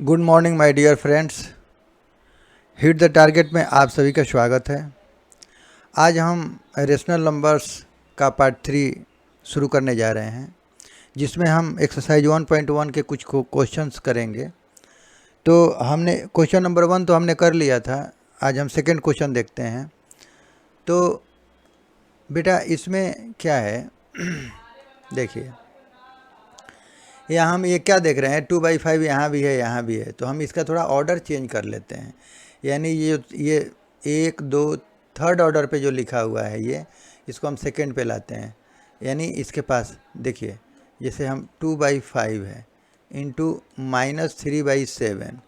Good morning my dear friends. Hit the target में आप सभी का स्वागत है। आज हम रेशनल नंबर्स का पार्ट 3 शुरू करने जा रहे हैं, जिसमें हम एक्सरसाइज 1.1 के कुछ क्वेश्चंस करेंगे। तो हमने क्वेश्चन नंबर 1 तो हमने कर लिया था। आज हम सेकंड क्वेश्चन देखते हैं। तो बेटा इसमें क्या है देखिए, यहाँ हम ये क्या देख रहे हैं, 2/5 यहाँ भी है, यहाँ भी है। तो हम इसका थोड़ा ऑर्डर चेंज कर लेते हैं। यानी ये 1 2 थर्ड ऑर्डर पे जो लिखा हुआ है इसको हम सेकंड पे लाते हैं। यानी इसके पास देखिए, जैसे हम 2/5 है इंटू -3/7,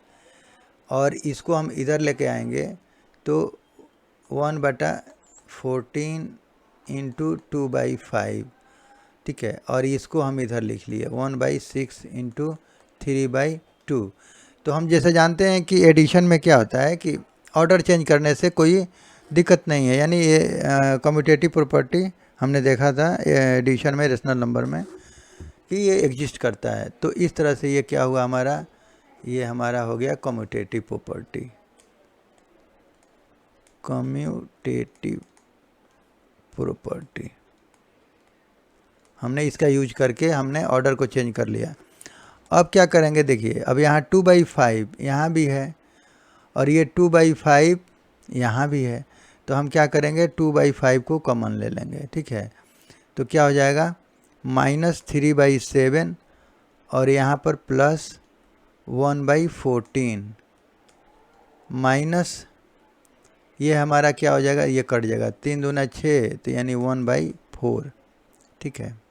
और इसको हम इधर लेके आएंगे तो 1/14 इंटू 2/5, ठीक है। और इसको हम इधर लिख लिए 1/6 इंटू 3/2। तो हम जैसे जानते हैं कि एडिशन में क्या होता है कि ऑर्डर चेंज करने से कोई दिक्कत नहीं है। यानी ये कम्यूटेटिव प्रॉपर्टी हमने देखा था एडिशन में, रेशनल नंबर में, कि ये एग्जिस्ट करता है। तो इस तरह से ये क्या हुआ हमारा, ये हमारा हो गया कम्यूटेटिव प्रॉपर्टी। कम्यूटेटिव प्रॉपर्टी हमने इसका यूज करके हमने ऑर्डर को चेंज कर लिया। अब क्या करेंगे देखिए, अब यहाँ 2/5 यहाँ भी है और ये 2/5 यहाँ भी है। तो हम क्या करेंगे, 2/5 को कॉमन ले लेंगे, ठीक है। तो क्या हो जाएगा, -3/7 और यहाँ पर +1/14 माइनस, ये हमारा क्या हो जाएगा, ये कट जाएगा, 3 दूना 6, तो यानी 1/4, ठीक है।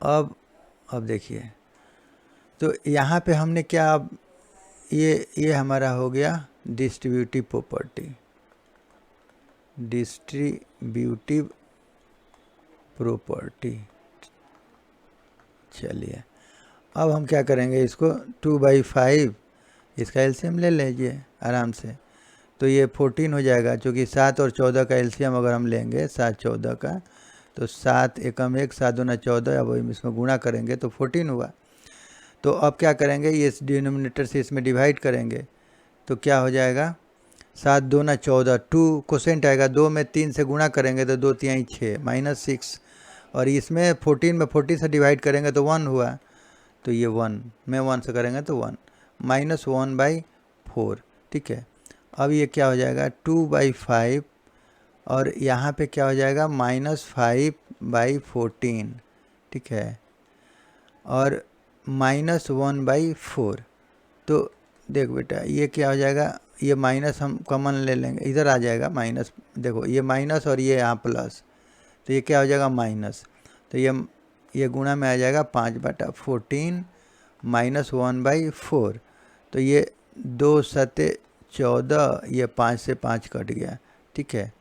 अब देखिए, तो यहाँ पे हमने क्या, अब ये हमारा हो गया डिस्ट्रीब्यूटिव प्रॉपर्टी। Distributive property. चलिए अब हम क्या करेंगे, इसको 2/5 इसका एलसीएम ले लीजिए आराम से। तो ये 14 हो जाएगा, क्योंकि 7 और 14 का एलसीएम अगर हम लेंगे, 7 14 का, तो 7 एकम 1, 7 दूना 14, अब इसमें गुणा करेंगे तो 14 हुआ। तो अब क्या करेंगे, ये इस डिनोमिनेटर से इसमें डिवाइड करेंगे तो क्या हो जाएगा, 7 दूना 14, 2 कोसेंट आएगा, 2 में 3 से गुणा करेंगे तो 2 3 6 -6, और इसमें 14 में 40 से डिवाइड करेंगे तो 1 हुआ। तो ये 1 में 1 से करेंगे तो 1, -1/4, ठीक है। अब ये क्या हो जाएगा, 2/5 और यहाँ पे क्या हो जाएगा, -5/14, ठीक है, और -1/4। तो देख बेटा, ये क्या हो जाएगा, ये माइनस हम कॉमन ले लेंगे, इधर आ जाएगा माइनस। देखो ये माइनस और ये यहाँ प्लस, तो ये क्या हो जाएगा माइनस। तो ये गुणा में आ जाएगा 5/14 -1/4। तो ये 2 7 14, ये 5 से 5 कट गया, ठीक है।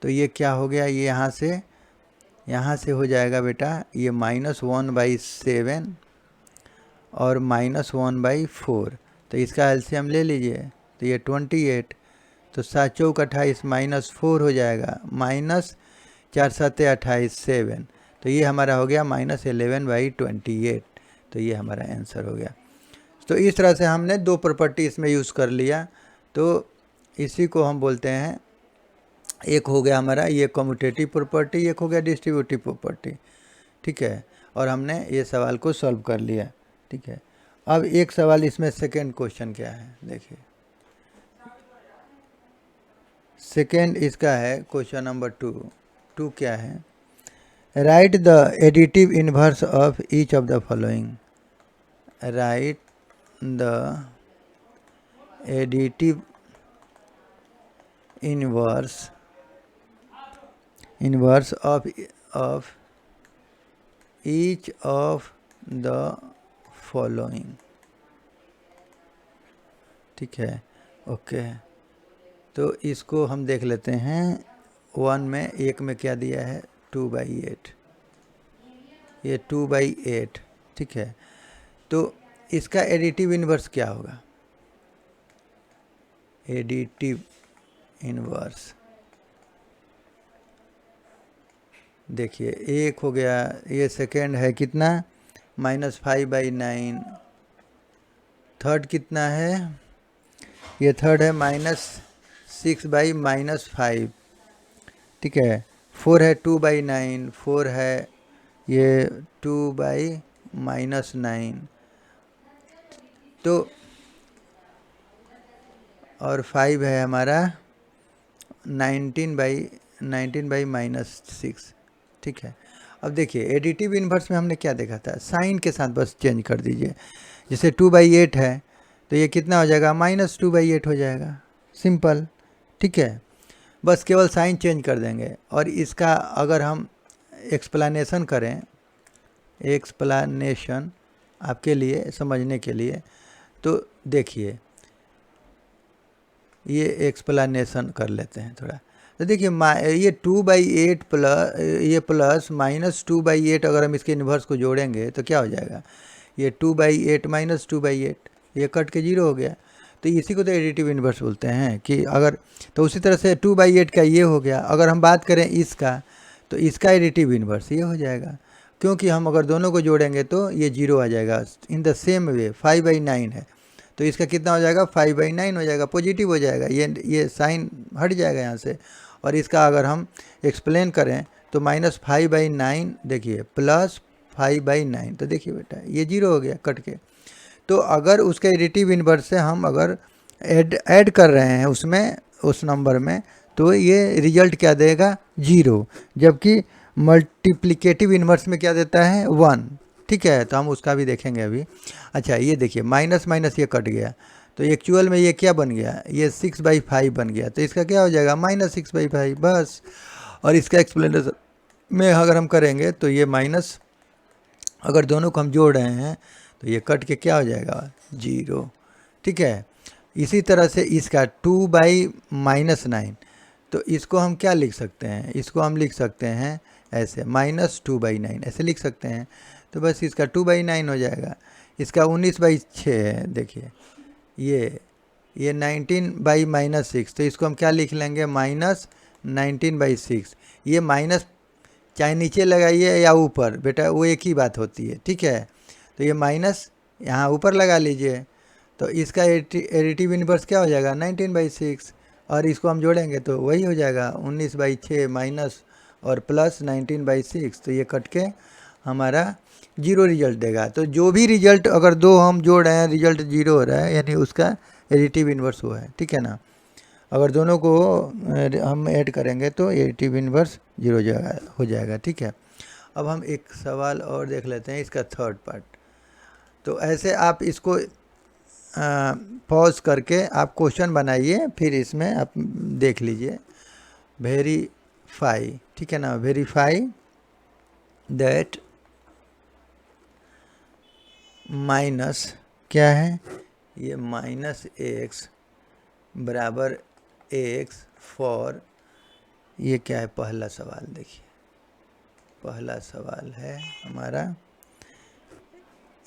तो ये क्या हो गया, ये यहाँ से हो जाएगा बेटा, ये -1/7 और -1/4। तो इसका एलसीएम ले लीजिए, तो ये 28। तो 7 चौक 28 -4 हो जाएगा, -4 7 28 7। तो ये हमारा हो गया -11/28। तो ये हमारा आंसर हो गया। तो इस तरह से हमने 2 प्रॉपर्टी इसमें यूज़ कर लिया। तो इसी को हम बोलते हैं, एक हो गया हमारा ये कम्यूटेटिव प्रॉपर्टी, एक हो गया डिस्ट्रीब्यूटिव प्रॉपर्टी, ठीक है। और हमने ये सवाल को सॉल्व कर लिया, ठीक है। अब एक सवाल इसमें, सेकंड क्वेश्चन क्या है देखिए। सेकंड इसका है क्वेश्चन नंबर 2 क्या है, right the additive inverse of each of the following. Right the additive inverse of each of the following, ठीक है, ओके। तो इसको हम देख लेते हैं। 1 में, एक में क्या दिया है, 2/8, ये 2/8, ठीक है। तो इसका एडिटिव इनवर्स क्या होगा, एडिटिव इनवर्स देखिए, एक हो गया, ये सेकेंड है कितना, -5/9, थर्ड कितना है, ये थर्ड है -6/-5, ठीक है। 4 है 2/9, 4 है ये 2/-9, तो और 5 है हमारा 19/-6, ठीक है। अब देखिए एडिटिव इन्वर्स में हमने क्या देखा था, साइन के साथ बस चेंज कर दीजिए। जैसे 2/8 है तो ये कितना हो जाएगा, -2/8 हो जाएगा, सिंपल, ठीक है। बस केवल साइन चेंज कर देंगे। और इसका अगर हम एक्सप्लेनेशन करें, एक्सप्लेनेशन आपके लिए समझने के लिए, तो देखिए ये एक्सप्लेनेशन कर लेते हैं थोड़ा। तो देखिए ये 2/8 प्लस ये प्लस -2/8, अगर हम इसके इन्वर्स को जोड़ेंगे तो क्या हो जाएगा, ये 2/8 -2/8, ये कट के 0 हो गया। तो इसी को तो एडिटिव इन्वर्स बोलते हैं कि अगर, तो उसी तरह से 2/8 का ये हो गया। अगर हम बात करें इसका, तो इसका एडिटिव इन्वर्स ये हो जाएगा, क्योंकि हम अगर दोनों को जोड़ेंगे तो ये 0 आ जाएगा। इन द सेम वे 5/9 है तो इसका कितना हो जाएगा, 5/9 हो जाएगा, पॉजिटिव हो जाएगा, ये साइन हट जाएगा यहाँ से। और इसका अगर हम एक्सप्लेन करें तो -5/9, देखिए +5/9, तो देखिए बेटा ये 0 हो गया कट के। तो अगर उसका एडिटिव इन्वर्स से हम अगर ऐड कर रहे हैं उसमें, उस नंबर में, तो ये रिजल्ट क्या देगा, 0, जबकि मल्टीप्लिकेटिव इन्वर्स में क्या देता है, 1, ठीक है। तो हम उसका भी देखेंगे अभी। अच्छा ये देखिए माइनस माइनस ये कट गया, तो एक्चुअल में ये क्या बन गया, ये 6/5 बन गया। तो इसका क्या हो जाएगा, -6/5 बस। और इसका एक्सप्लेनेशन में अगर हम करेंगे तो ये माइनस, अगर दोनों को हम जोड़ रहे हैं तो ये कट के क्या हो जाएगा, 0, ठीक है। इसी तरह से इसका 2/-9, तो इसको हम क्या लिख सकते हैं, इसको हम लिख सकते हैं ऐसे -2/9, ऐसे लिख सकते हैं। तो बस इसका 2/9 हो जाएगा। इसका 19/6 है, देखिए ये 19/-6, तो इसको हम क्या लिख लेंगे, -19/6। ये माइनस चाहे नीचे लगाइए या ऊपर, बेटा वो एक ही बात होती है, ठीक है। तो ये माइनस यहाँ ऊपर लगा लीजिए, तो इसका एडिटिव इन्वर्स क्या हो जाएगा, 19/6। और इसको हम जोड़ेंगे तो वही हो जाएगा 19/6 माइनस और प्लस 19/6, तो ये कट के हमारा 0 रिजल्ट देगा। तो जो भी रिजल्ट अगर दो हम जोड़ रहे हैं रिजल्ट 0 हो रहा है, यानी उसका एडिटिव इन्वर्स वो है, ठीक है ना। अगर दोनों को हम ऐड करेंगे तो एडिटिव इन्वर्स 0 हो जाएगा, ठीक है। अब हम एक सवाल और देख लेते हैं, इसका थर्ड पार्ट। तो ऐसे आप इसको पॉज करके आप क्वेश्चन बनाइए, फिर इसमें आप देख लीजिए। वेरीफाई, ठीक है ना, वेरीफाई दैट माइनस क्या है, ये -x बराबर x फॉर, ये क्या है, पहला सवाल देखिए, पहला सवाल है हमारा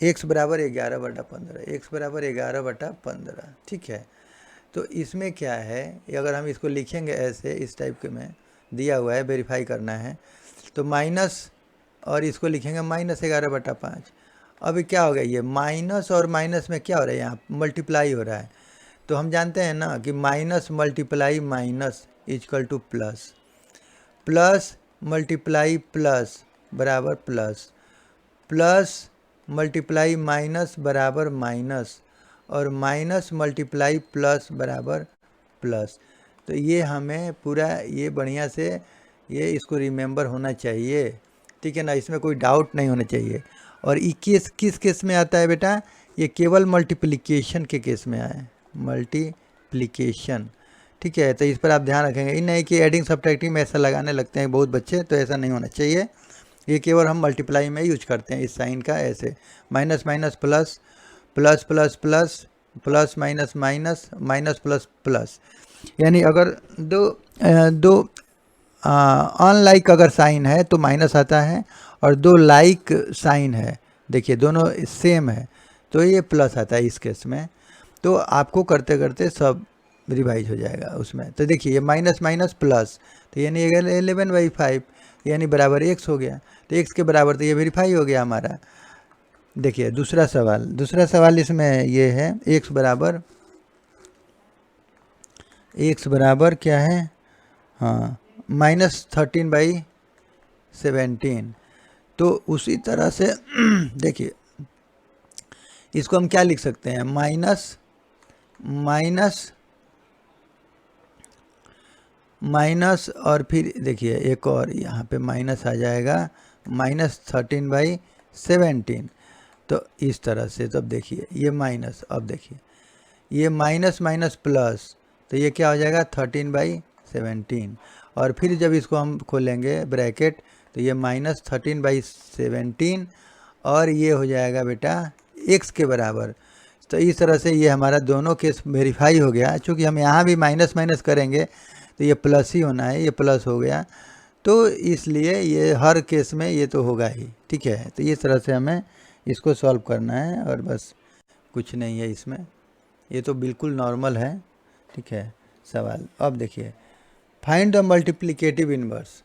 x बराबर 11/15, x बराबर 11/15, ठीक है। तो इसमें क्या है, अगर हम इसको लिखेंगे ऐसे, इस टाइप के में दिया हुआ है, वेरीफाई करना है, तो माइनस और इसको लिखेंगे -11/5। अभी क्या हो गया, ये माइनस और माइनस में क्या हो रहा है, यहाँ मल्टीप्लाई हो रहा है। तो हम जानते हैं ना कि minus multiply minus equal two plus, plus multiply plus बराबर प्लस, प्लस मल्टीप्लाई माइनस बराबर माइनस, और माइनस मल्टीप्लाई प्लस बराबर प्लस। तो ये हमें पूरा ये बढ़िया से ये इसको रिमेंबर होना चाहिए, ठीक है ना, इसमें कोई डाउट नहीं होना चाहिए। और ये किस केस में आता है बेटा, ये केवल मल्टीप्लिकेशन के केस में आए, मल्टीप्लिकेशन, ठीक है। तो इस पर आप ध्यान रखेंगे, इन नहीं कि एडिंग सब्ट्रैक्टिंग में ऐसा लगाने लगते हैं बहुत बच्चे, तो ऐसा नहीं होना चाहिए। ये केवल हम मल्टीप्लाई में यूज करते हैं इस साइन का, ऐसे minus minus plus, plus plus plus, plus minus minus, minus plus plus. यानी अगर दो अनलाइक अगर साइन है तो माइनस आता है, और दो लाइक साइन है, देखिए दोनों सेम है, तो ये प्लस आता है इस केस में। तो आपको करते करते सब रिवाइज हो जाएगा उसमें। तो देखिए ये माइनस माइनस प्लस, तो यानी 11/5 यानी बराबर x हो गया। तो x के बराबर तो ये वेरीफाई हो गया हमारा। देखिए दूसरा सवाल इसमें ये है x बराबर क्या है, हाँ -13/17। तो उसी तरह से देखिए इसको हम क्या लिख सकते हैं, माइनस और फिर देखिए एक और यहाँ पे माइनस आ जाएगा, -13/17। तो इस तरह से, तब देखिए ये माइनस, अब देखिए ये माइनस माइनस प्लस, तो ये क्या हो जाएगा 13/17। और फिर जब इसको हम खोलेंगे ब्रैकेट तो ये -13/17 और ये हो जाएगा बेटा x के बराबर। तो इस तरह से ये हमारा दोनों केस वेरीफाई हो गया। चूँकि हम यहाँ भी माइनस माइनस करेंगे तो ये प्लस ही होना है, ये प्लस हो गया, तो इसलिए ये हर केस में ये तो होगा ही, ठीक है। तो इस तरह से हमें इसको सॉल्व करना है और बस, कुछ नहीं है इसमें, ये तो बिल्कुल नॉर्मल है, ठीक है सवाल। अब देखिए फाइंड द मल्टीप्लिकेटिव इन्वर्स।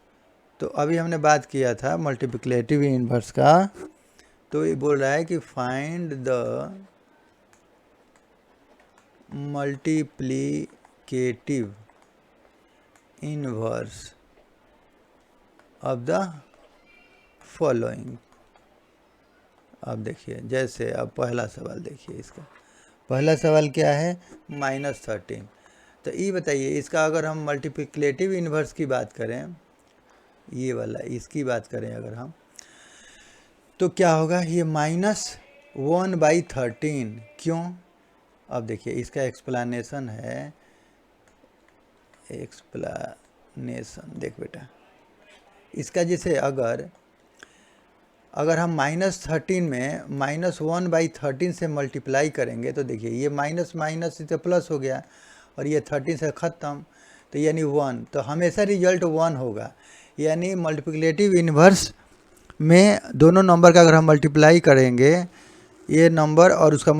तो अभी हमने बात किया था मल्टीप्लिकेटिव इन्वर्स का, तो ये बोल रहा है कि find the multiplicative inverse of the following. अब देखिए जैसे, अब पहला सवाल देखिए, इसका पहला सवाल क्या है, -13। तो ये बताइए इसका अगर हम मल्टीप्लिकेटिव इन्वर्स की बात करें, ये वाला इसकी बात करें अगर हम, तो क्या होगा, ये -1/13। क्यों, अब देखिए इसका एक्सप्लेनेशन है, देख बेटा इसका, जैसे अगर हम -13 में -1/13 से मल्टीप्लाई करेंगे तो देखिए ये माइनस माइनस से प्लस हो गया और ये 13 से ख़त्म, तो यानी 1, तो हमेशा रिजल्ट 1 होगा। यानी मल्टीप्लिकेटिव इन्वर्स में दोनों नंबर का अगर हम मल्टीप्लाई करेंगे, ये नंबर और उसका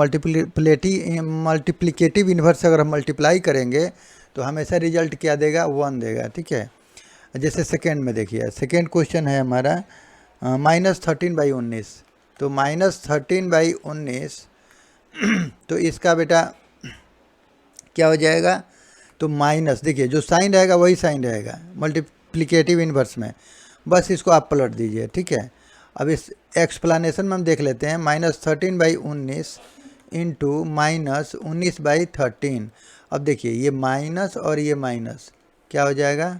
मल्टीप्लिकेटिव इन्वर्स से अगर हम मल्टीप्लाई करेंगे तो हमेशा रिजल्ट क्या देगा, 1 देगा, ठीक है। जैसे सेकेंड में देखिए, सेकेंड क्वेश्चन है हमारा -13/19। तो -13/19 तो इसका बेटा क्या हो जाएगा, तो माइनस, देखिए जो साइन रहेगा वही साइन रहेगा मल्टीप्लिकेटिव इन्वर्स में, बस इसको आप पलट दीजिए, ठीक है। अब इस एक्सप्लेनेशन में हम देख लेते हैं, -13/19 इंटू -19/13। अब देखिए ये माइनस और ये माइनस क्या हो जाएगा,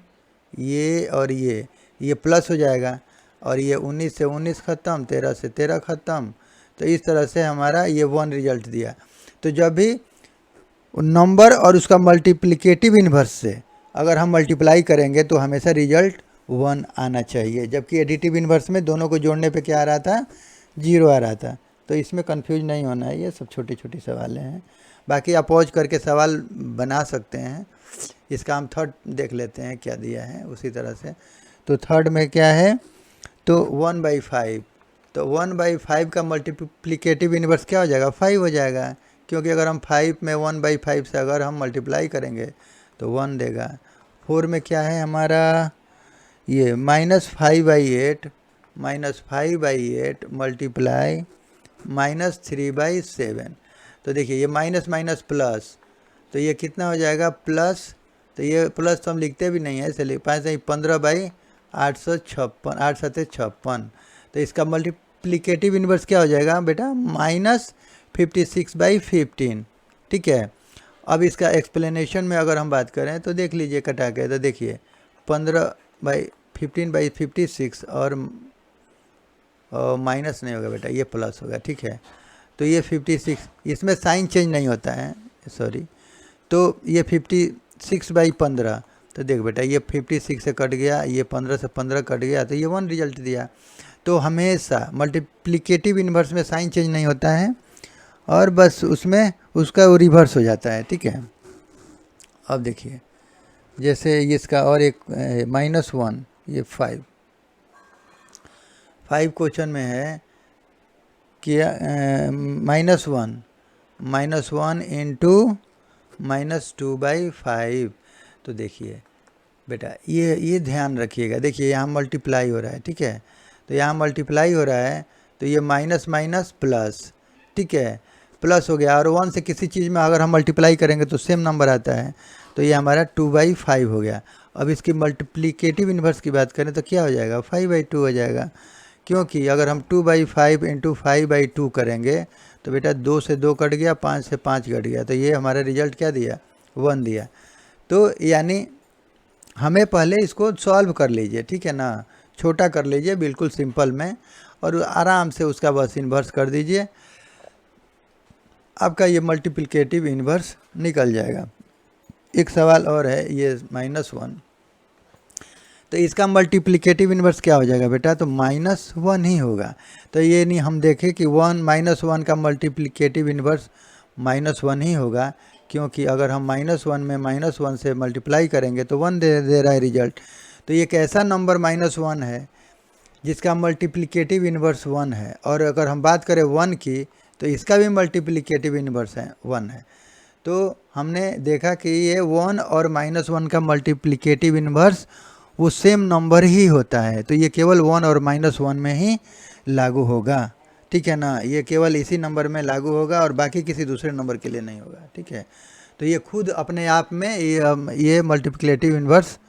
ये और ये प्लस हो जाएगा, और ये 19 से 19 ख़त्म, 13 से 13 ख़त्म। तो इस तरह से हमारा ये 1 रिजल्ट दिया। तो जब भी नंबर और उसका मल्टीप्लिकेटिव इन्वर्स से अगर हम मल्टीप्लाई करेंगे तो हमेशा रिजल्ट 1 आना चाहिए, जबकि एडिटिव इन्वर्स में दोनों को जोड़ने पे क्या आ रहा था, 0 आ रहा था। तो इसमें कंफ्यूज नहीं होना है, ये सब छोटी छोटी सवालें हैं। बाकी आप पॉज करके सवाल बना सकते हैं। इसका हम थर्ड देख लेते हैं क्या दिया है उसी तरह से। तो थर्ड में क्या है, तो 1/5। तो 1/5 का मल्टीप्लिकेटिव इन्वर्स क्या हो जाएगा, 5 हो जाएगा, क्योंकि अगर हम 5 में 1/5 से अगर हम मल्टीप्लाई करेंगे तो 1 देगा। 4 में क्या है हमारा, ये -5/8 मल्टीप्लाई -3/7। तो देखिए ये माइनस माइनस प्लस, तो ये कितना हो जाएगा, प्लस। तो ये प्लस तो हम लिखते भी नहीं है, इसलिए 15/856, 8 7 56। तो इसका मल्टीप्लिकेटिव इन्वर्स क्या हो जाएगा बेटा, -56/15, ठीक है। अब इसका एक्सप्लेनेशन में अगर हम बात करें तो देख लीजिए कटा के, तो देखिए 15/15/56 और माइनस नहीं होगा बेटा, ये प्लस होगा, ठीक है। तो ये 56, इसमें साइन चेंज नहीं होता है, सॉरी। तो ये 56/15, तो देख बेटा ये 56 से कट गया, ये 15 से 15 कट गया, तो ये 1 रिजल्ट दिया। तो हमेशा मल्टीप्लिकेटिव इन्वर्स में साइन चेंज नहीं होता है और बस उसमें उसका वो रिवर्स हो जाता है, ठीक है। अब देखिए जैसे इसका और एक -1, ये 5 क्वेश्चन में है कि -1 इंटू -2/5। तो देखिए बेटा ये ध्यान रखिएगा, देखिए यहाँ मल्टीप्लाई हो रहा है, ठीक है। तो यहाँ मल्टीप्लाई हो रहा है, तो ये माइनस माइनस प्लस, ठीक है, प्लस हो गया। और 1 से किसी चीज़ में अगर हम मल्टीप्लाई करेंगे तो सेम नंबर आता है, तो ये हमारा 2/5 हो गया। अब इसकी मल्टीप्लिकेटिव इन्वर्स की बात करें तो क्या हो जाएगा, 5/2 हो जाएगा, क्योंकि अगर हम 2/5 इंटू 5/2 करेंगे तो बेटा 2 से 2 कट गया, 5 से 5 कट गया, तो ये हमारा रिजल्ट क्या दिया, 1 दिया। तो यानी हमें पहले इसको सॉल्व कर लीजिए, ठीक है ना, छोटा कर लीजिए बिल्कुल सिंपल में, और आराम से उसका बस इन्वर्स कर दीजिए, आपका ये मल्टीप्लिकेटिव इन्वर्स निकल जाएगा। एक सवाल और है, ये -1, तो इसका मल्टीप्लिकेटिव इन्वर्स क्या हो जाएगा बेटा, तो -1 ही होगा। तो ये नहीं हम देखें कि -1 का मल्टीप्लिकेटिव इन्वर्स -1 ही होगा, क्योंकि अगर हम -1 में -1 से मल्टीप्लाई करेंगे तो 1 दे रहा है रिजल्ट। तो ये एक ऐसा नंबर -1 है जिसका मल्टीप्लिकेटिव इन्वर्स 1 है, और अगर हम बात करें 1 की तो इसका भी मल्टीप्लिकेटिव इन्वर्स है 1 है। तो हमने देखा कि ये 1 और -1 का मल्टीप्लिकेटिव इन्वर्स वो सेम नंबर ही होता है, तो ये केवल 1 और -1 में ही लागू होगा, ठीक है ना, ये केवल इसी नंबर में लागू होगा और बाकी किसी दूसरे नंबर के लिए नहीं होगा, ठीक है। तो ये खुद अपने आप में ये मल्टीप्लिकेटिव इन्वर्स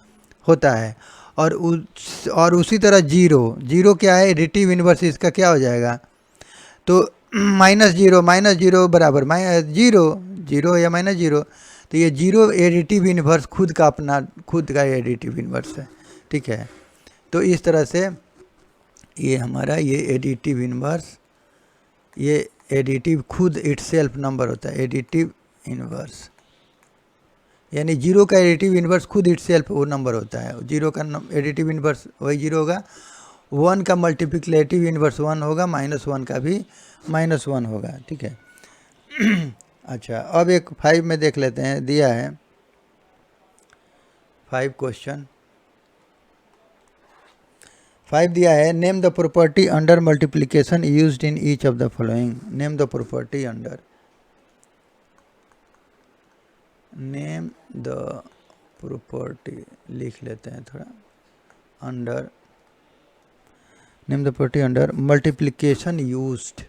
होता है। और उसी तरह जीरो क्या है, एडिटिव इन्वर्स इसका क्या हो जाएगा, तो -0 बराबर जीरो या -0, तो ये जीरो एडिटिव इन्वर्स खुद का एडिटिव इन्वर्स है, ठीक है। तो इस तरह से ये हमारा ये एडिटिव इन्वर्स, ये एडिटिव खुद इटसेल्फ नंबर होता है, एडिटिव इन्वर्स, यानी जीरो का एडिटिव इन्वर्स खुद इटसेल्फ वो नंबर होता है। जीरो का एडिटिव इन्वर्स वही जीरो होगा, 1 का मल्टीप्लिकेटिव इन्वर्स 1 होगा, -1 का भी -1 होगा, ठीक है। अच्छा, अब एक 5 में देख लेते हैं, दिया है 5 क्वेश्चन। 5 दिया है, name the property under multiplication used in each of the following. Name the property under, name the property लिख लेते हैं थोड़ा, under, name the property under multiplication used,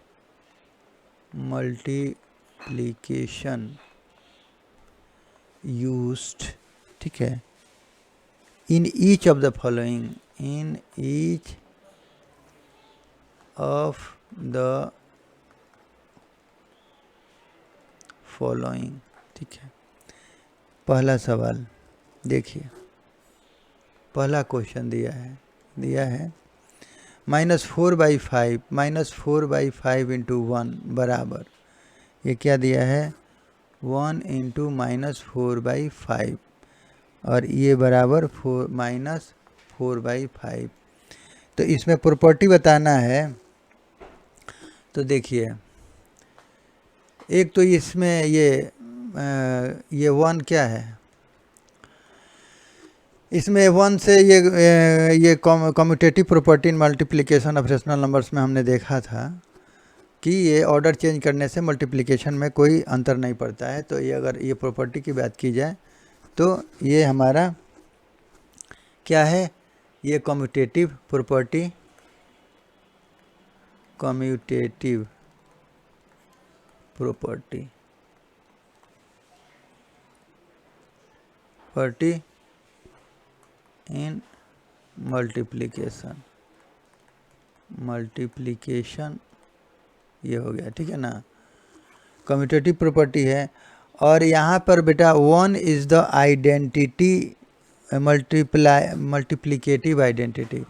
multiplication used, ठीक है, in each of the following, in each of the following, ठीक है। पहला सवाल देखिए, पहला क्वेश्चन दिया है -4/5 इंटू 1 बराबर, ये क्या दिया है, 1 इंटू -4/5, और ये बराबर -4/5। तो इसमें प्रॉपर्टी बताना है। तो देखिए, एक तो इसमें ये 1 क्या है, इसमें 1 से ये commutative property in multiplication of rational numbers में हमने देखा था कि ये ऑर्डर चेंज करने से मल्टीप्लिकेशन में कोई अंतर नहीं पड़ता है। तो ये अगर ये प्रॉपर्टी की बात की जाए तो ये हमारा क्या है, ये commutative property, commutative property in multiplication ये हो गया, ठीक है ना, कम्यूटेटिव प्रॉपर्टी है। और यहाँ पर बेटा 1 is the identity, multiplicative identity.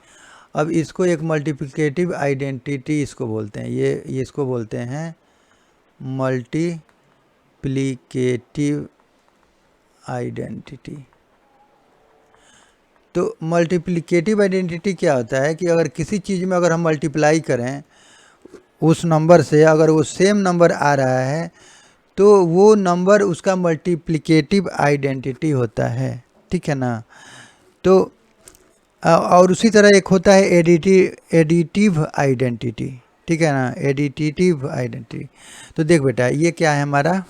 अब इसको एक मल्टीप्लिकेटिव आइडेंटिटी इसको बोलते हैं, ये इसको बोलते हैं मल्टीप्लिकेटिव आइडेंटिटी। तो मल्टीप्लिकेटिव आइडेंटिटी क्या होता है कि अगर किसी चीज़ में अगर हम मल्टीप्लाई करें उस नंबर से, अगर वो सेम नंबर आ रहा है तो वो नंबर उसका मल्टीप्लिकेटिव आइडेंटिटी होता है, ठीक है ना। तो और उसी तरह एक होता है एडिटिव आइडेंटिटी, ठीक है ना, एडिटिव आइडेंटिटी। तो देख बेटा, ये क्या है हमारा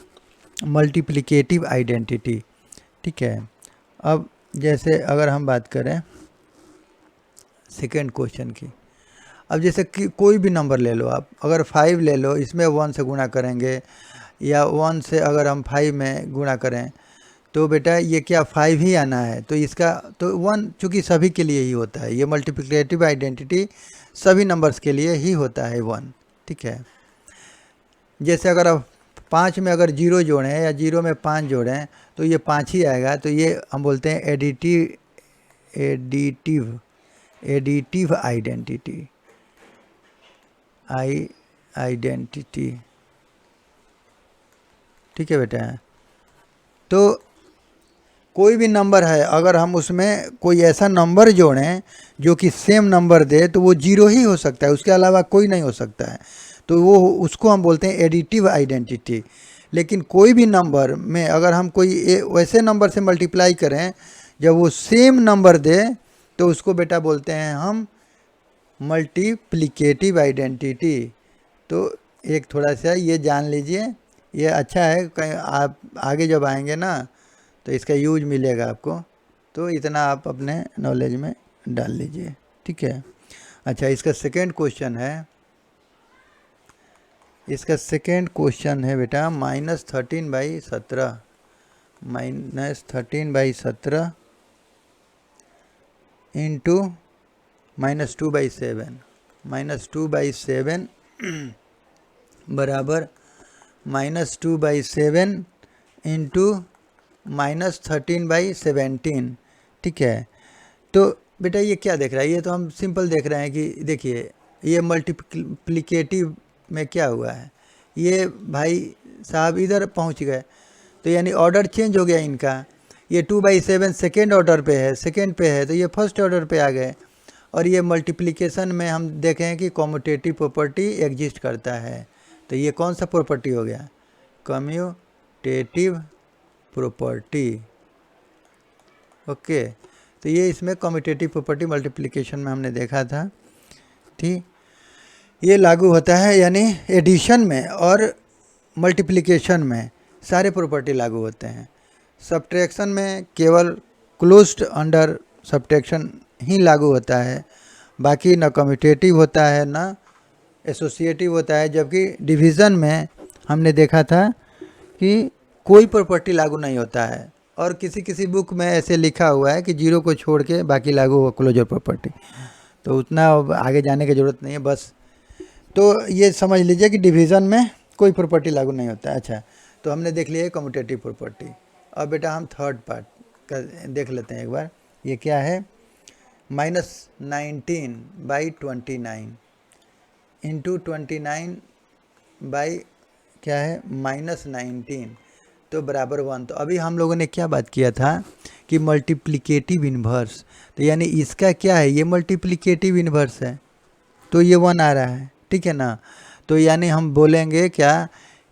मल्टीप्लिकेटिव आइडेंटिटी, ठीक है। अब जैसे अगर हम बात करें सेकेंड क्वेश्चन की, अब जैसे कि कोई भी नंबर ले लो आप, अगर 5 ले लो, इसमें 1 से गुणा करेंगे या 1 से अगर हम 5 में गुणा करें तो बेटा ये क्या 5 ही आना है, तो इसका तो 1 चूँकि सभी के लिए ही होता है, ये मल्टीप्लिकेटिव आइडेंटिटी सभी नंबर्स के लिए ही होता है 1, ठीक है। जैसे अगर आप 5 में अगर 0 जोड़ें या 0 में 5 जोड़ें तो ये 5 ही आएगा, तो ये हम बोलते हैं एडिटिव आइडेंटिटी, ठीक है बेटा। तो कोई भी नंबर है, अगर हम उसमें कोई ऐसा नंबर जोड़ें जो कि सेम नंबर दे तो वो 0 ही हो सकता है, उसके अलावा कोई नहीं हो सकता है, तो वो उसको हम बोलते हैं एडिटिव आइडेंटिटी। लेकिन कोई भी नंबर में अगर हम कोई वैसे नंबर से मल्टीप्लाई करें जब वो सेम नंबर दे तो उसको बेटा बोलते हैं हम मल्टीप्लिकेटिव आइडेंटिटी। तो एक थोड़ा सा ये जान लीजिए, ये अच्छा है, कहीं आप आगे जब आएंगे ना तो इसका यूज मिलेगा आपको, तो इतना आप अपने नॉलेज में डाल लीजिए, ठीक है। अच्छा, इसका सेकेंड क्वेश्चन है, इसका सेकेंड क्वेश्चन है बेटा -13/17, -13/17 इंटू -2/7, -2/7 बराबर -2/7 इंटू -13/17, ठीक है। तो बेटा ये क्या देख रहा है, ये तो हम सिंपल देख रहे हैं कि देखिए ये मल्टीप्लिकेटिव में क्या हुआ है, ये भाई साहब इधर पहुंच गए, तो यानी ऑर्डर चेंज हो गया इनका, ये 2/7 सेकेंड ऑर्डर पे है, सेकेंड पे है, तो ये फर्स्ट ऑर्डर पे आ गए। और ये मल्टीप्लिकेशन में हम देखें कि कम्यूटेटिव प्रॉपर्टी एग्जिस्ट करता है, तो ये कौन सा प्रॉपर्टी हो गया, कम्यूटेटिव प्रॉपर्टी, ओके। तो ये इसमें कम्यूटेटिव प्रॉपर्टी मल्टीप्लिकेशन में हमने देखा था, ठीक। ये लागू होता है, यानी एडिशन में और मल्टीप्लिकेशन में सारे प्रॉपर्टी लागू होते हैं। सब्ट्रैक्शन में केवल क्लोज्ड अंडर सब्ट्रैक्शन ही लागू होता है, बाकी ना कम्यूटेटिव होता है ना एसोसिएटिव होता है। जबकि डिवीज़न में हमने देखा था कि कोई प्रॉपर्टी लागू नहीं होता है, और किसी किसी बुक में ऐसे लिखा हुआ है कि 0 को छोड़ के बाकी लागू हो क्लोजर प्रॉपर्टी, तो उतना आगे जाने की ज़रूरत नहीं है, बस तो ये समझ लीजिए कि डिवीज़न में कोई प्रॉपर्टी लागू नहीं होता है। अच्छा, तो हमने देख लिया कम्यूटेटिव प्रॉपर्टी। अब बेटा हम थर्ड पार्ट का देख लेते हैं एक बार, ये क्या है, -19/29 इंटू 29 क्या है -19 तो बराबर 1। तो अभी हम लोगों ने क्या बात किया था कि मल्टीप्लिकेटिव इन्वर्स, तो यानी इसका क्या है, ये मल्टीप्लिकेटिव इन्वर्स है, तो ये 1 आ रहा है, ठीक है ना। तो यानी हम बोलेंगे क्या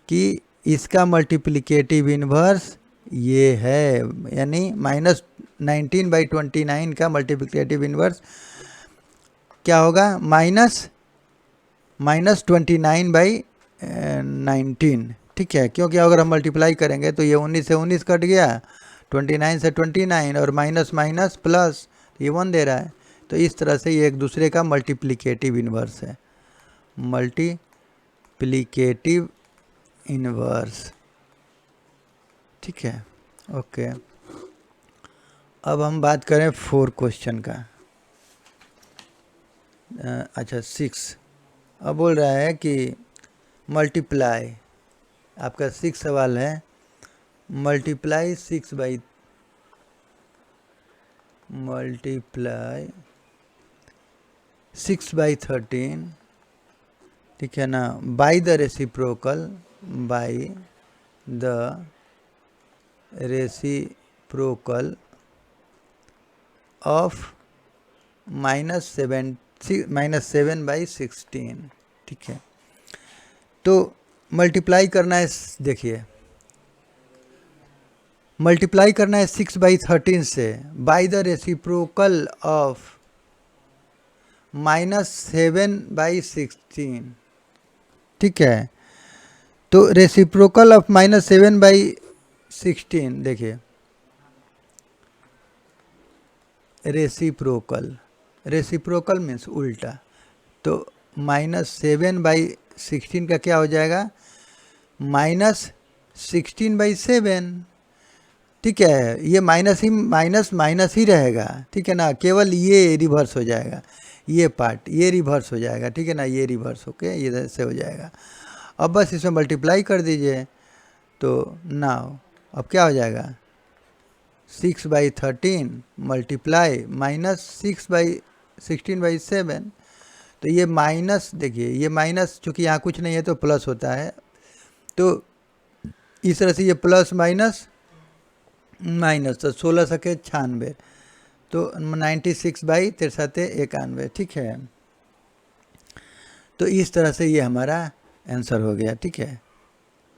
कि इसका मल्टीप्लिकेटिव इन्वर्स ये है, यानी -19/29 का मल्टीप्लिकेटिव इन्वर्स क्या होगा, -29/19, ठीक है। क्योंकि अगर हम मल्टीप्लाई करेंगे तो ये 19 से 19 कट गया, 29 से 29 और माइनस माइनस प्लस, ये 1 दे रहा है। तो इस तरह से ये एक दूसरे का मल्टीप्लिकेटिव इन्वर्स है, मल्टीप्लिकेटिव इन्वर्स, ठीक है, ओके। अब हम बात करें 4 क्वेश्चन का, अच्छा 6। अब बोल रहा है कि मल्टीप्लाई, आपका 6 सवाल है, मल्टीप्लाई 6/13, ठीक है ना, बाई द रेसिप्रोकल ऑफ -7/16, ठीक है। तो मल्टीप्लाई करना है, देखिए मल्टीप्लाई करना है 6/13 से बाई द रेसिप्रोकल ऑफ -7/16, ठीक है। तो रेसिप्रोकल ऑफ -7/16, देखिए रेसिप्रोकल मीन्स उल्टा, तो -7/16 का क्या हो जाएगा, -16/7। ठीक है, ये माइनस माइनस ही रहेगा, ठीक है ना, केवल ये रिवर्स हो जाएगा, ये पार्ट ये रिवर्स हो जाएगा, ठीक है ना, ये रिवर्स होके इधर से हो जाएगा। अब बस इसमें मल्टीप्लाई कर दीजिए, तो नाउ अब क्या हो जाएगा, 6/13 मल्टीप्लाई -6/16/7। तो ये माइनस, देखिए ये माइनस, चूँकि यहाँ कुछ नहीं है तो प्लस होता है, तो इस तरह से ये प्लस माइनस माइनस, तो 16×96, तो 96/6391, ठीक है। तो इस तरह से ये हमारा आंसर हो गया, ठीक है।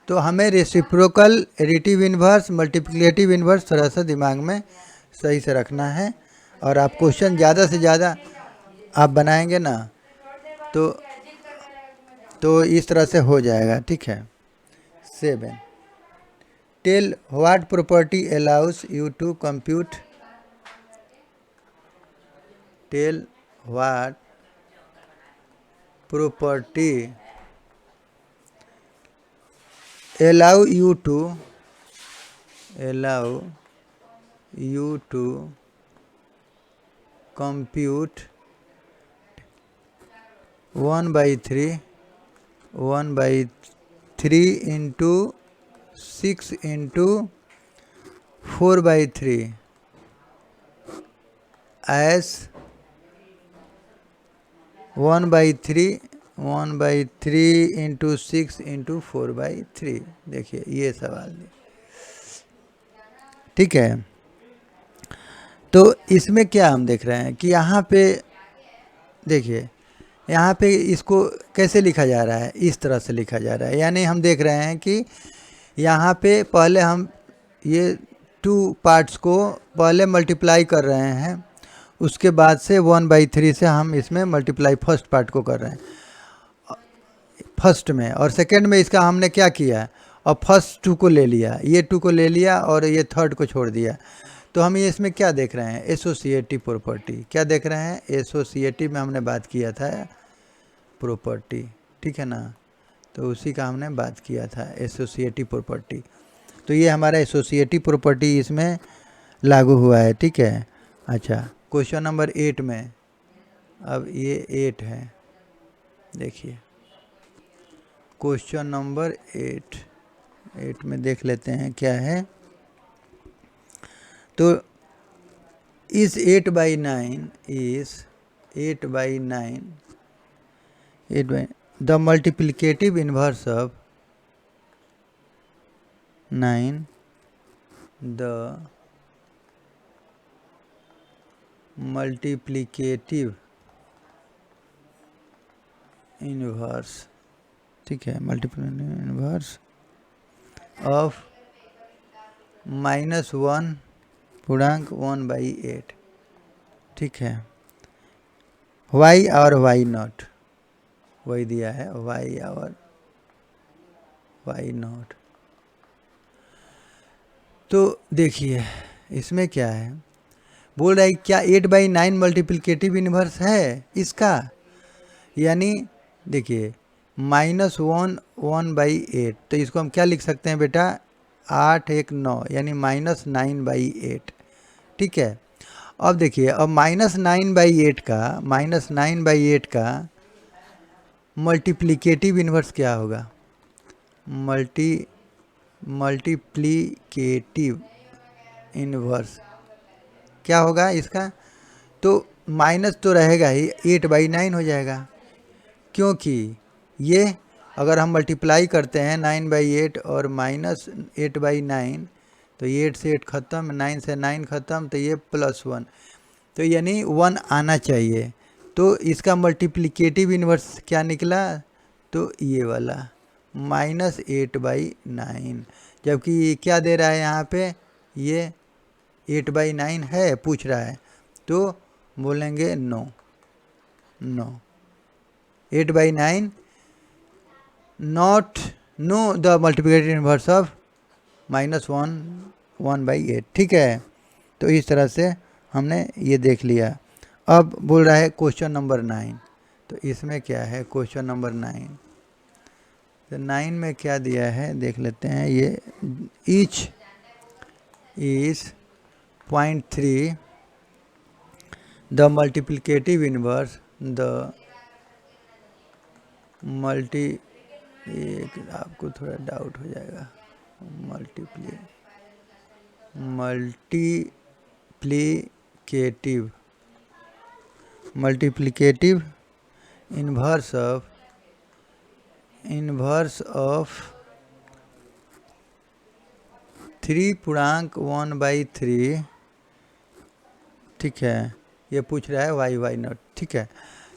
तो हमें reciprocal, additive inverse, multiplicative inverse थोड़ा सा दिमाग में सही से रखना है, और आप क्वेश्चन ज़्यादा से ज़्यादा आप बनाएंगे ना, तो इस तरह से हो जाएगा, ठीक है। 7, tell what property allows you to compute, tell what property allow you to compute 1/3 into 6 into 4/3 as 1/3 into 6 into 4/3। देखिए ये सवाल, ठीक है। तो इसमें क्या हम देख रहे हैं कि यहाँ पे देखिए, यहाँ पे इसको कैसे लिखा जा रहा है, इस तरह से लिखा जा रहा है, यानी हम देख रहे हैं कि यहाँ पे पहले हम ये 2 पार्ट्स को पहले मल्टीप्लाई कर रहे हैं, उसके बाद से 1/3 से हम इसमें मल्टीप्लाई फर्स्ट पार्ट को कर रहे हैं फर्स्ट में, और सेकंड में इसका हमने क्या किया, और फर्स्ट 2 को ले लिया, ये 2 को ले लिया और ये थर्ड को छोड़ दिया। तो हम ये इसमें क्या देख रहे हैं, एसोसिएटिव प्रॉपर्टी। क्या देख रहे हैं, एसोसिएटिव में हमने बात किया था प्रॉपर्टी, ठीक है ना, तो उसी का हमने बात किया था, एसोसिएटिव प्रॉपर्टी। तो ये हमारा एसोसिएटिव प्रॉपर्टी इसमें लागू हुआ है, ठीक है। अच्छा, क्वेश्चन नंबर 8 में, अब ये 8 है, देखिए क्वेश्चन नंबर 8 में देख लेते हैं क्या है। तो इस 8/9 is 8/9 the multiplicative inverse of 9, the multiplicative inverse, ठीक है, मल्टीप्लिकेटिव इन्वर्स ऑफ -1 पूर्णांक 1/8, ठीक है। y और y नॉट, वही दिया है, y और y नॉट। तो देखिए इसमें क्या है, बोल रहा है क्या 8/9 मल्टीप्लिकेटिव इन्वर्स है इसका, यानी देखिए -1 1/8, तो इसको हम क्या लिख सकते हैं बेटा, 8 1 9, यानी -9/8, ठीक है। अब देखिए, अब -9/8 का मल्टीप्लिकेटिव इन्वर्स क्या होगा, मल्टीप्लिकेटिव इन्वर्स क्या होगा इसका, तो माइनस तो रहेगा ही, 8/9 हो जाएगा, क्योंकि ये अगर हम मल्टीप्लाई करते हैं 9/8 और -8/9, तो ये 8 से 8 ख़त्म, 9 से 9 ख़त्म, तो ये +1, तो यानी 1 आना चाहिए। तो इसका मल्टीप्लिकेटिव इन्वर्स क्या निकला, तो ये वाला -8/9, जबकि ये क्या दे रहा है यहाँ पे, ये 8/9 है पूछ रहा है, तो बोलेंगे no 8/9 not, no the multiplicative inverse of -1 1/8, ठीक है। तो इस तरह से हमने ये देख लिया। अब बोल रहा है क्वेश्चन नंबर 9, तो इसमें क्या है क्वेश्चन नंबर 9। तो 9 में क्या दिया है देख लेते हैं। ये each is 0.3 the multiplicative inverse the multi, एक आपको थोड़ा डाउट हो जाएगा, मल्टीप्लिकेटिव इन्वर्स ऑफ 3 पूर्णांक 1/3, ठीक है। ये पूछ रहा है y नॉट, ठीक है।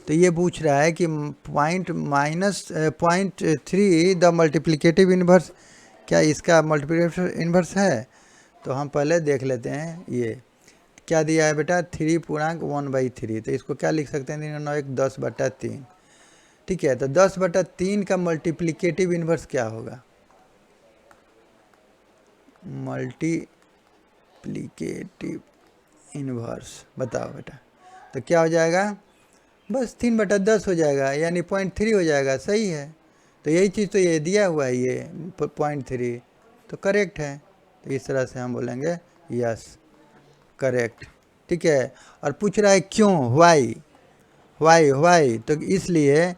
तो ये पूछ रहा है कि -0.3 द मल्टीप्लिकेटिव इन्वर्स, क्या इसका मल्टीप्लिकेटिव इन्वर्स है? तो हम पहले देख लेते हैं। ये क्या दिया है बेटा 3 पूर्णांक 1/3, तो इसको क्या लिख सकते हैं 3×9 10/3, ठीक है। तो 10/3 का मल्टीप्लिकेटिव इन्वर्स क्या होगा? मल्टीप्लिकेटिव इन्वर्स बताओ बेटा। तो क्या हो जाएगा? बस 3/10 हो जाएगा, यानी 0.3 हो जाएगा। सही है। तो यही चीज़ तो ये दिया हुआ है, ये 0.3, तो करेक्ट है। तो इस तरह से हम बोलेंगे यस करेक्ट, ठीक है। और पूछ रहा है क्यों, वाई, तो इसलिए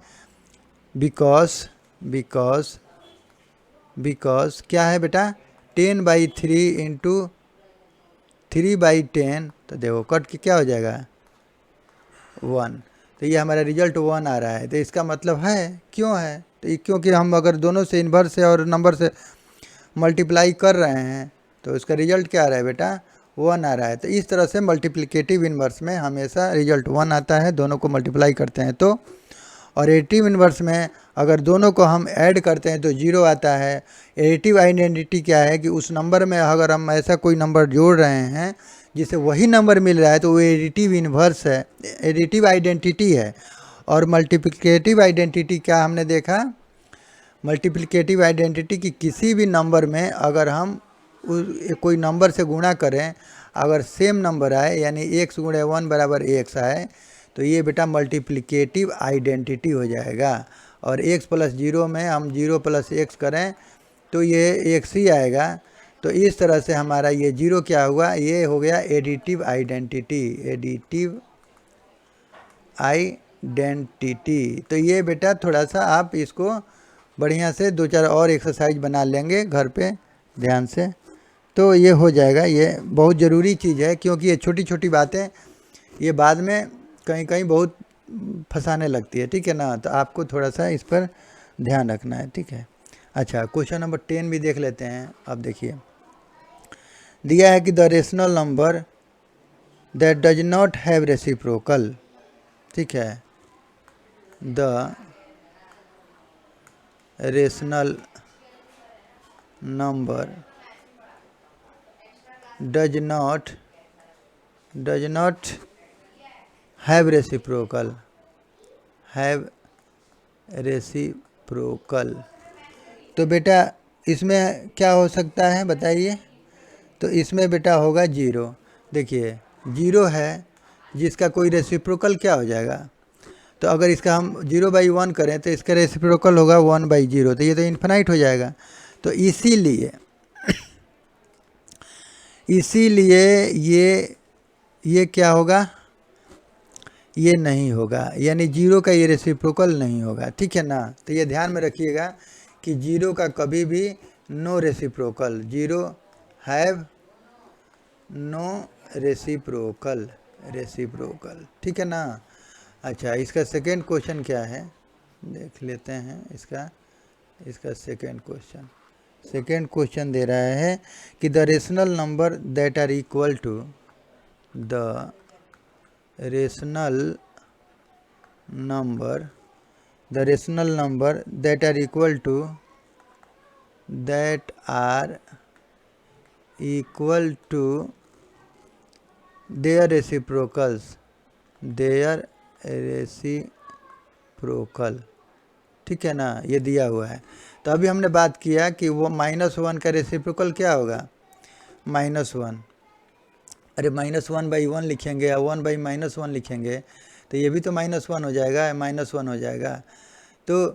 बिकॉज क्या है बेटा 10/3 इंटू 3/10, तो देखो कट के क्या हो जाएगा 1। तो ये हमारा रिजल्ट 1 आ रहा है। तो इसका मतलब है क्यों है, तो ये क्योंकि हम अगर दोनों से इन्वर्स से और नंबर से मल्टीप्लाई कर रहे हैं तो इसका रिजल्ट क्या आ रहा है बेटा 1 आ रहा है। तो इस तरह से मल्टीप्लिकेटिव इन्वर्स में हमेशा रिजल्ट 1 आता है, दोनों को मल्टीप्लाई करते हैं तो। और एडिटिव इन्वर्स में अगर दोनों को हम ऐड करते हैं तो 0 आता है। एडिटिव आइडेंटिटी क्या है कि उस नंबर में अगर हम ऐसा कोई नंबर जोड़ रहे हैं जिसे वही नंबर मिल रहा है तो वो एडिटिव इन्वर्स है, एडिटिव आइडेंटिटी है। और मल्टीप्लिकेटिव आइडेंटिटी क्या हमने देखा, मल्टीप्लिकेटिव आइडेंटिटी की किसी भी नंबर में अगर हम कोई नंबर से गुणा करें, अगर सेम नंबर आए यानी x × 1 = x आए तो ये बेटा मल्टीप्लिकेटिव आइडेंटिटी हो जाएगा। और x + 0 में हम 0 + x करें तो ये x ही आएगा। तो इस तरह से हमारा ये 0 क्या हुआ, ये हो गया एडिटिव आइडेंटिटी। तो ये बेटा थोड़ा सा आप इसको बढ़िया से 2-4 और एक्सरसाइज बना लेंगे घर पे ध्यान से, तो ये हो जाएगा। ये बहुत ज़रूरी चीज़ है क्योंकि ये छोटी छोटी बातें ये बाद में कहीं कहीं बहुत फंसाने लगती है, ठीक है ना। तो आपको थोड़ा सा इस पर ध्यान रखना है, ठीक है। अच्छा क्वेश्चन नंबर 10 भी देख लेते हैं। अब देखिए दिया है कि the rational number that does not have reciprocal, ठीक है। The rational number does not have reciprocal, तो बेटा इसमें क्या हो सकता है बताइए। तो इसमें बेटा होगा 0। देखिए 0 है जिसका कोई रेसिप्रोकल क्या हो जाएगा, तो अगर इसका हम 0/1 करें तो इसका रेसिप्रोकल होगा 1/0, तो ये तो इन्फिनाइट हो जाएगा। तो इसीलिए ये क्या होगा, ये नहीं होगा, यानी 0 का ये रेसिप्रोकल नहीं होगा, ठीक है ना। तो ये ध्यान में रखिएगा कि 0 का कभी भी no reciprocal, 0 have no reciprocal, ठीक है ना। अच्छा इसका सेकेंड क्वेश्चन क्या है देख लेते हैं। इसका सेकेंड क्वेश्चन दे रहा है कि the rational number that are equal to the rational number that are equal to their reciprocal, ठीक है ना। ये दिया हुआ है। तो अभी हमने बात किया कि वो -1 का रेसिप्रोकल क्या होगा -1। अरे -1/1 लिखेंगे या 1/-1 लिखेंगे तो ये भी तो -1 हो जाएगा, -1 हो जाएगा। तो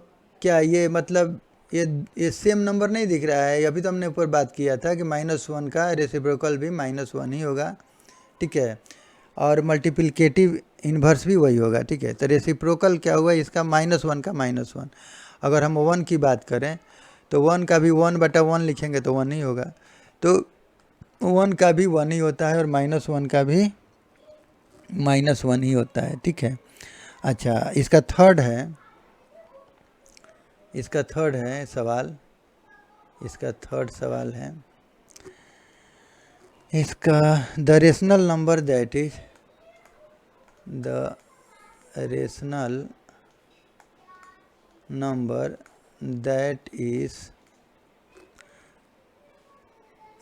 क्या ये मतलब ये सेम नंबर नहीं दिख रहा है? अभी तो हमने ऊपर बात किया था कि -1 का रेसिप्रोकल भी -1 ही होगा, ठीक है, और मल्टीप्लिकेटिव इन्वर्स भी वही होगा, ठीक है। तो रेसिप्रोकल क्या हुआ इसका? -1 का -1। अगर हम 1 की बात करें तो 1 का भी 1/1 लिखेंगे तो 1 ही होगा। तो 1 का भी 1 ही होता है और -1 का भी -1 ही होता है, ठीक है। अच्छा, इसका थर्ड है सवाल, इसका थर्ड सवाल है इसका, the rational number that is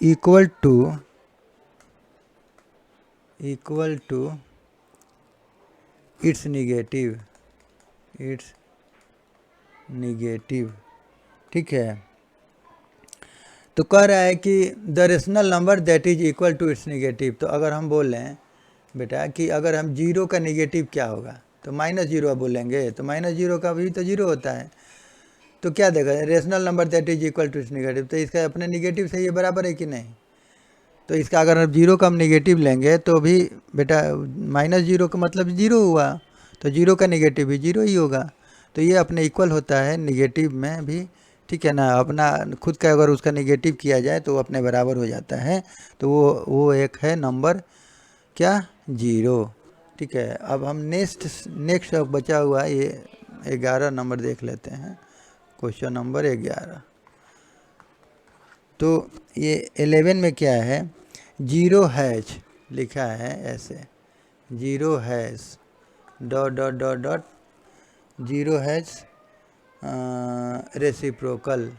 equal to its negative, ठीक है। तो कह रहा है कि the rational number that is equal to its negative. तो अगर हम बोल रहे हैं बेटा कि अगर हम 0 का निगेटिव क्या होगा, तो -0 बोलेंगे, तो -0 का भी तो 0 होता है। तो क्या देगा? Rational number that is equal to its negative, तो इसका अपने निगेटिव से ये बराबर है कि नहीं? तो इसका अगर हम 0 का हम निगेटिव लेंगे तो भी बेटा -0 का मतलब 0 हुआ, तो 0 का निगेटिव भी 0 ही होगा। तो ये अपने इक्वल होता है निगेटिव में भी, ठीक है ना। अपना खुद का अगर उसका निगेटिव किया जाए तो वो अपने बराबर हो जाता है। तो वो एक है नंबर क्या? 0, ठीक है। अब हम नेक्स्ट बचा हुआ ये 11 नंबर देख लेते हैं, क्वेश्चन नंबर 11। तो ये 11 में क्या है? 0 हैश लिखा है ऐसे, 0 hash dot dot dot dot 0 hash reciprocal.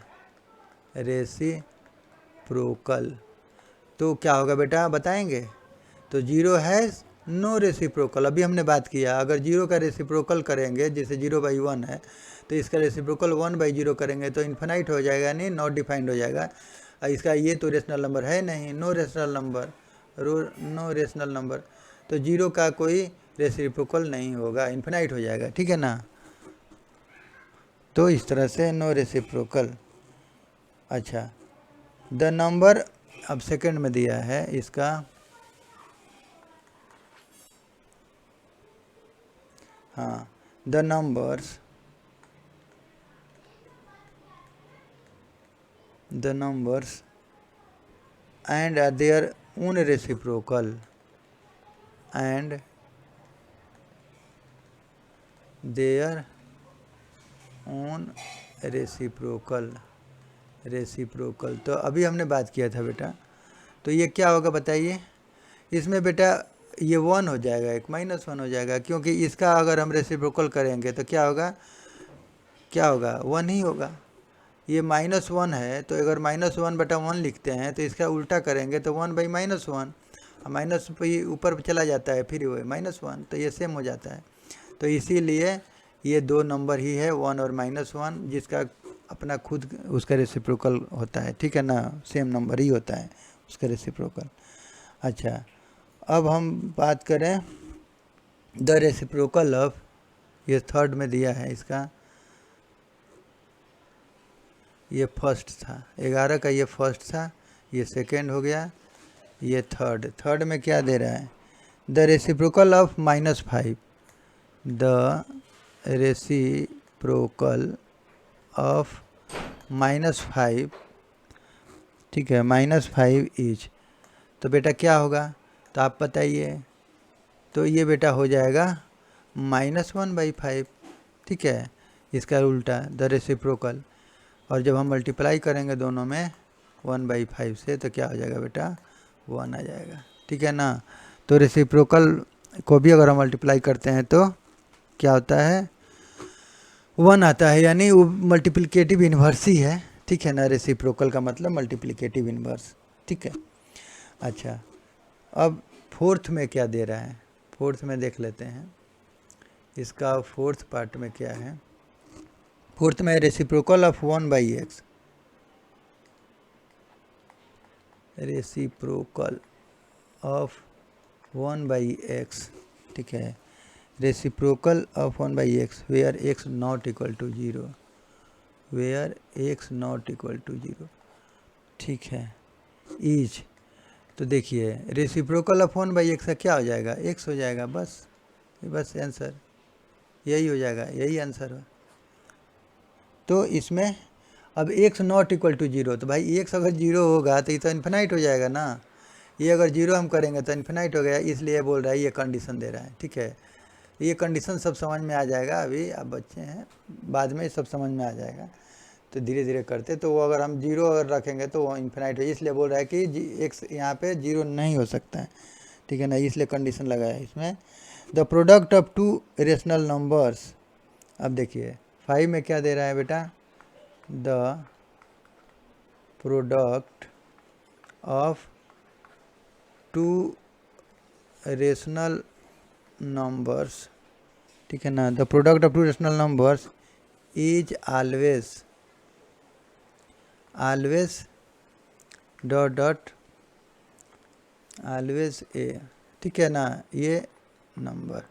तो क्या होगा बेटा बताएंगे? तो 0 हैश नो रेसिप्रोकल। अभी हमने बात किया, अगर 0 का रेसिप्रोकल करेंगे, जैसे 0/1 है, तो इसका रेसिप्रोकल 1/0 करेंगे तो इन्फिनाइट हो जाएगा, नहीं नॉट डिफाइंड हो जाएगा। इसका ये तो रेशनल नंबर है नहीं, नो रेशनल नंबर, तो 0 का कोई रेसिप्रोकल नहीं होगा, इन्फिनाइट हो जाएगा, ठीक है ना। तो इस तरह से नो रेसिप्रोकल। अच्छा, द नंबर अब सेकंड में दिया है इसका, हाँ, the numbers and their own reciprocal reciprocal. तो अभी हमने बात किया था बेटा, तो ये क्या होगा बताइए? इसमें बेटा ये 1 हो जाएगा, एक -1 हो जाएगा, क्योंकि इसका अगर हम रेसिप्रोकल करेंगे तो क्या होगा? 1 ही होगा। ये -1 है, तो अगर -1/1 लिखते हैं तो इसका उल्टा करेंगे तो 1/-1, माइनस ऊपर चला जाता है, फिर वो -1, तो ये सेम हो जाता है। तो इसीलिए ये दो नंबर ही है, 1 और -1, जिसका अपना खुद उसका रेसिप्रोकल होता है, ठीक है ना। सेम नंबर ही होता है उसका रेसिप्रोकल। अच्छा, अब हम बात करें द रेसिप्रोकल ऑफ, ये थर्ड में दिया है इसका, ये फर्स्ट था, 11 का ये फर्स्ट था, ये सेकेंड हो गया, ये थर्ड में क्या दे रहा है? The reciprocal of -5, the reciprocal of -5, ठीक है, -5 इज। तो बेटा क्या होगा? तो आप बताइए। तो ये बेटा हो जाएगा -1/5, ठीक है, इसका उल्टा द रेसिप्रोकल। और जब हम मल्टीप्लाई करेंगे दोनों में 1/5 से, तो क्या हो जाएगा बेटा? 1 आ जाएगा, ठीक है ना। तो रेसिप्रोकल को भी अगर हम मल्टीप्लाई करते हैं तो क्या होता है? 1 आता है, यानी वो मल्टीप्लिकेटिव इन्वर्स ही है, ठीक है ना। रेसिप्रोकल का मतलब मल्टीप्लिकेटिव इन्वर्स, ठीक है। अच्छा, अब फोर्थ में क्या दे रहा है? फोर्थ में देख लेते हैं, इसका फोर्थ पार्ट में क्या है? फोर्थ में reciprocal of 1/x, reciprocal of 1/x, ठीक है। Reciprocal of 1/x where x not equal to 0, where x not equal to 0, ठीक है, इज। तो देखिए रेसिप्रोकल ऑफ 1/x का क्या हो जाएगा, x हो जाएगा, बस आंसर यही हो जाएगा, यही आंसर है। तो इसमें अब x नॉट इक्वल टू 0, तो भाई x अगर 0 होगा तो ये तो इन्फिनाइट हो जाएगा ना, ये अगर 0 हम करेंगे तो इन्फिनाइट हो गया, इसलिए बोल रहा है ये कंडीशन दे रहा है, ठीक है। ये कंडीशन सब समझ में आ जाएगा, अभी आप बच्चे हैं, बाद में सब समझ में आ जाएगा, तो धीरे धीरे करते। तो वो अगर हम 0 अगर रखेंगे तो वो इन्फिनाइट हो, इसलिए बोल रहा है कि x यहाँ पे 0 नहीं हो सकता है, ठीक है ना, इसलिए कंडीशन लगाया है इसमें। The product of two rational numbers, अब देखिए 5 में क्या दे रहा है बेटा, the product of two rational numbers, ठीक है ना, the product of two rational numbers is always dot dot always a, ठीक है ना, ये नंबर।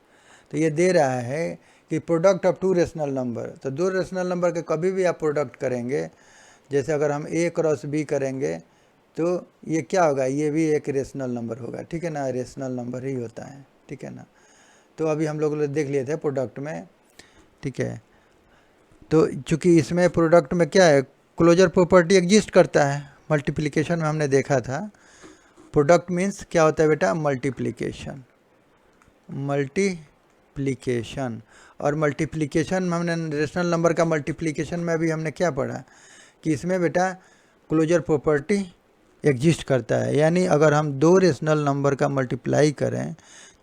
तो ये दे रहा है कि product of two rational number, तो दो रेशनल नंबर के कभी भी आप प्रोडक्ट करेंगे, जैसे अगर हम a क्रॉस b करेंगे तो ये क्या होगा, ये भी एक रेशनल नंबर होगा, ठीक है ना, रेशनल नंबर ही होता है, ठीक है ना। तो अभी हम लोग देख लिए थे प्रोडक्ट में, ठीक है। तो चूँकि इसमें प्रोडक्ट में क्या है, क्लोजर प्रॉपर्टी एग्जिस्ट करता है, मल्टीप्लिकेशन में हमने देखा था, प्रोडक्ट मीन्स क्या होता है बेटा, मल्टीप्लिकेशन, और मल्टीप्लिकेशन में हमने रेशनल नंबर का मल्टीप्लिकेशन में अभी हमने क्या पढ़ा कि इसमें बेटा क्लोजर प्रॉपर्टी एग्जिस्ट करता है, यानी अगर हम दो रेशनल नंबर का मल्टीप्लाई करें,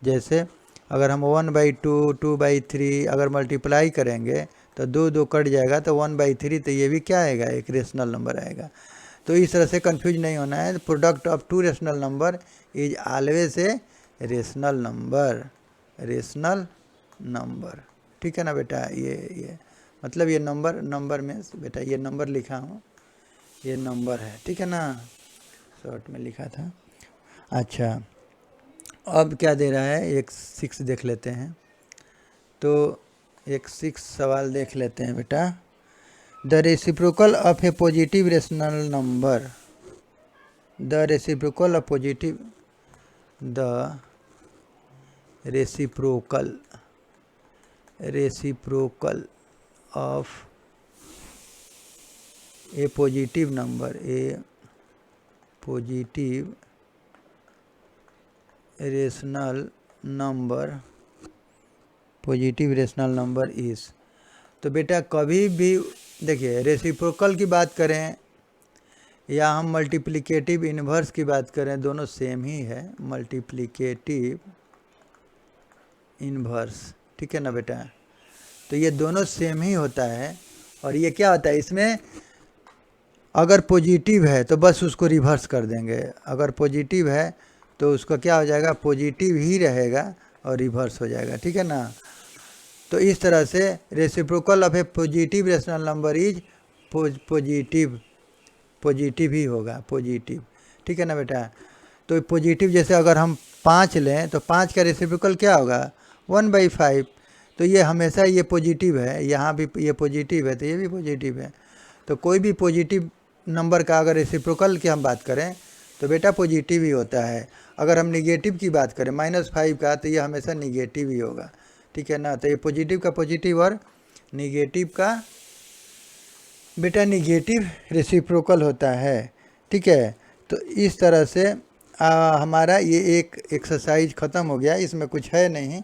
जैसे अगर हम 1/2, 2/3 अगर मल्टीप्लाई करेंगे तो 2 कट जाएगा, तो 1/3, तो ये भी क्या आएगा, एक रेशनल नंबर आएगा। तो इस तरह से कंफ्यूज नहीं होना है, product of two rational number is always a rational number, ठीक है ना बेटा। ये मतलब ये नंबर में बेटा ये नंबर लिखा हूँ, ये नंबर है, ठीक है ना, शॉर्ट में लिखा था। अच्छा अब क्या दे रहा है, एक 6 देख लेते हैं, तो एक 6 सवाल देख लेते हैं बेटा। The reciprocal of a positive rational number, the reciprocal of a positive number, A positive rational number is. तो बेटा कभी भी देखिए रेसिप्रोकल की बात करें या हम मल्टीप्लिकेटिव इन्वर्स की बात करें, दोनों सेम ही है, मल्टीप्लिकेटिव इन्वर्स, ठीक है ना बेटा। तो ये दोनों सेम ही होता है, और ये क्या होता है, इसमें अगर पॉजिटिव है तो बस उसको रिवर्स कर देंगे, अगर पॉजिटिव है तो उसका क्या हो जाएगा, पॉजिटिव ही रहेगा और रिवर्स हो जाएगा, ठीक है ना। तो इस तरह से reciprocal of a positive rational number is positive ही होगा, पॉजिटिव, ठीक है ना बेटा। तो पॉजिटिव जैसे अगर हम 5 लें तो 5 का रेसिप्रोकल क्या होगा, 1/5, तो ये हमेशा ये पॉजिटिव है, यहाँ भी ये पॉजिटिव है तो ये भी पॉजिटिव है। तो कोई भी पॉजिटिव नंबर का अगर रेसिप्रोकल की हम बात करें तो बेटा पॉजिटिव ही होता है। अगर हम निगेटिव की बात करें -5 का, तो ये हमेशा निगेटिव ही होगा, ठीक है ना। तो ये पॉजिटिव का पॉजिटिव और निगेटिव का बेटा निगेटिव रेसिप्रोकल होता है, ठीक है। तो इस तरह से हमारा ये एक एक्सरसाइज ख़त्म हो गया, इसमें कुछ है नहीं,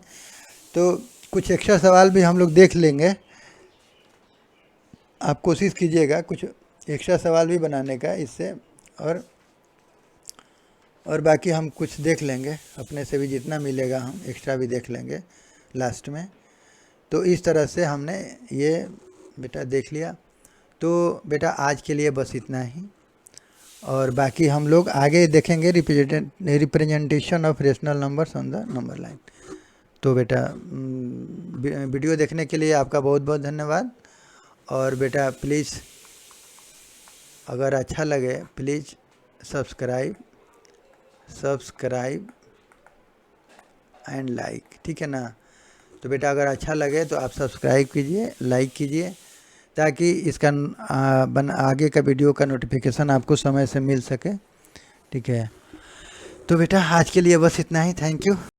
तो कुछ एक्स्ट्रा सवाल भी हम लोग देख लेंगे, आप कोशिश कीजिएगा कुछ एक्स्ट्रा सवाल भी बनाने का इससे, और बाकी हम कुछ देख लेंगे अपने से भी, जितना मिलेगा हम एक्स्ट्रा भी देख लेंगे लास्ट में। तो इस तरह से हमने ये बेटा देख लिया। तो बेटा आज के लिए बस इतना ही, और बाकी हम लोग आगे देखेंगे representation of rational numbers on the number line. तो बेटा वीडियो देखने के लिए आपका बहुत बहुत धन्यवाद, और बेटा प्लीज़ अगर अच्छा लगे प्लीज़ सब्सक्राइब एंड लाइक, ठीक है ना। तो बेटा अगर अच्छा लगे तो आप सब्सक्राइब कीजिए, लाइक कीजिए, ताकि इसका आगे का वीडियो का नोटिफिकेशन आपको समय से मिल सके। ठीक है, तो बेटा आज के लिए बस इतना ही। Thank you.